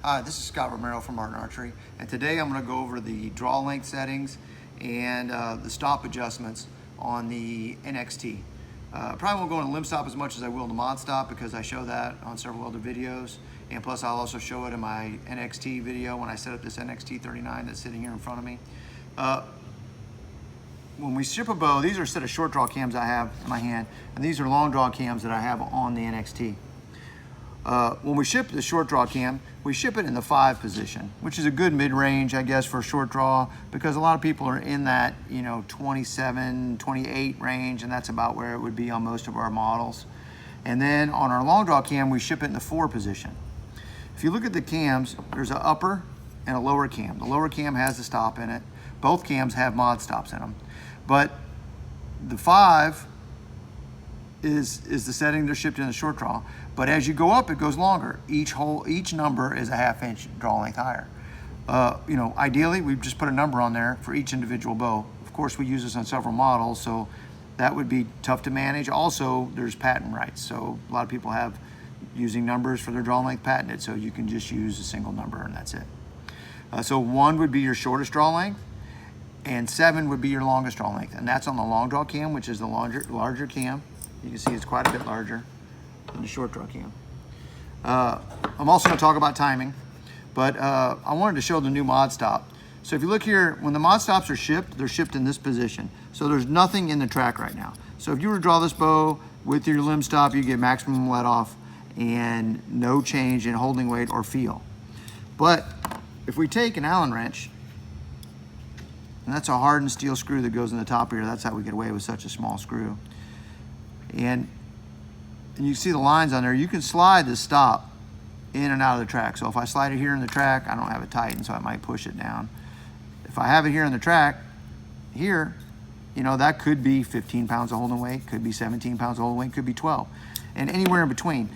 Hi, this is Scott Romero from Art and Archery, and today I'm going to go over the draw length settings and the stop adjustments on the NXT. Probably won't go into limb stop as much as I will the mod stop because I show that on several other videos, and plus I'll also show it in my NXT video when I set up this NXT 39 that's sitting here in front of me. When we ship a bow, these are a set of short draw cams I have in my hand, and these are long draw cams that I have on the NXT. When we ship the short draw cam, we ship it in the 5 position, which is a good mid-range, I guess, for a short draw, because a lot of people are in that, 27, 28 range, and that's about where it would be on most of our models. And then on our long draw cam, we ship it in the 4 position. If you look at the cams, there's an upper and a lower cam. The lower cam has the stop in it. Both cams have mod stops in them. But the 5 is the setting they're shipped in the short draw. But as you go up, it goes longer. Each number is a 1/2 inch draw length higher. Ideally, we just put a number on there for each individual bow. Of course, we use this on several models, so that would be tough to manage. Also, there's patent rights. So a lot of people have using numbers for their draw length patented, so you can just use a single number and that's it. So 1 would be your shortest draw length, and 7 would be your longest draw length. And that's on the long draw cam, which is the larger cam. You can see it's quite a bit larger than the short draw cam. I'm also going to talk about timing, but I wanted to show the new mod stop. So if you look here, when the mod stops are shipped, they're shipped in this position. So there's nothing in the track right now. So if you were to draw this bow with your limb stop, you get maximum let off and no change in holding weight or feel. But if we take an Allen wrench, and that's a hardened steel screw that goes in the top here, that's how we get away with such a small screw. And you see the lines on there, you can slide the stop in and out of the track. So if I slide it here in the track, I don't have it tightened, so I might push it down. If I have it here in the track, here, that could be 15 pounds of holding weight, could be 17 pounds of holding weight, could be 12, and anywhere in between.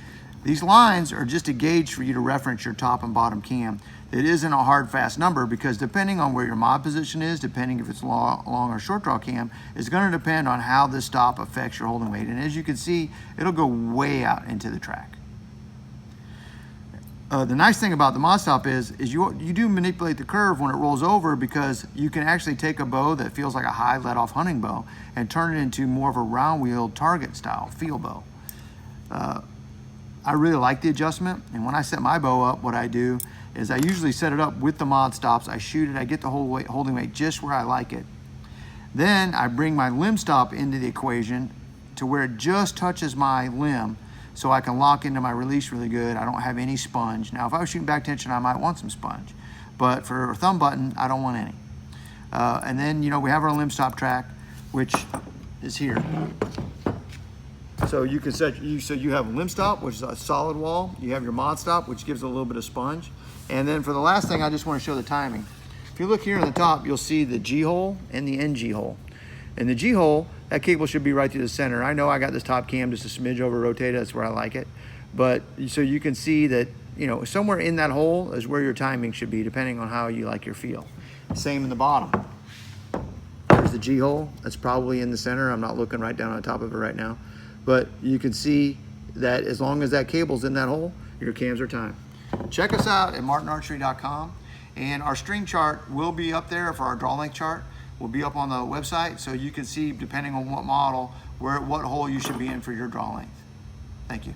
These lines are just a gauge for you to reference your top and bottom cam. It isn't a hard, fast number because depending on where your mod position is, depending if it's long or short draw cam, is going to depend on how this stop affects your holding weight. And as you can see, it'll go way out into the track. The nice thing about the mod stop is you do manipulate the curve when it rolls over, because you can actually take a bow that feels like a high let-off hunting bow and turn it into more of a round-wheeled target style field bow. I really like the adjustment, and when I set my bow up, what I do is I usually set it up with the mod stops. I shoot it, I get the holding weight just where I like it. Then I bring my limb stop into the equation to where it just touches my limb, so I can lock into my release really good. I don't have any sponge. Now, if I was shooting back tension, I might want some sponge, but for a thumb button, I don't want any. And then, we have our limb stop track, which is here. So you can you have a limb stop, which is a solid wall. You have your mod stop, which gives a little bit of sponge. And then for the last thing, I just want to show the timing. If you look here on the top, you'll see the G hole and the NG hole. And the G hole, that cable should be right through the center. I know I got this top cam just a smidge over rotated. That's where I like it. But so you can see that, somewhere in that hole is where your timing should be, depending on how you like your feel. Same in the bottom. There's the G hole. That's probably in the center. I'm not looking right down on top of it right now. But you can see that as long as that cable's in that hole, your cams are timed. Check us out at martinarchery.com, and our string chart will be up there for our draw length chart. Will be up on the website, so you can see, depending on what model, what hole you should be in for your draw length. Thank you.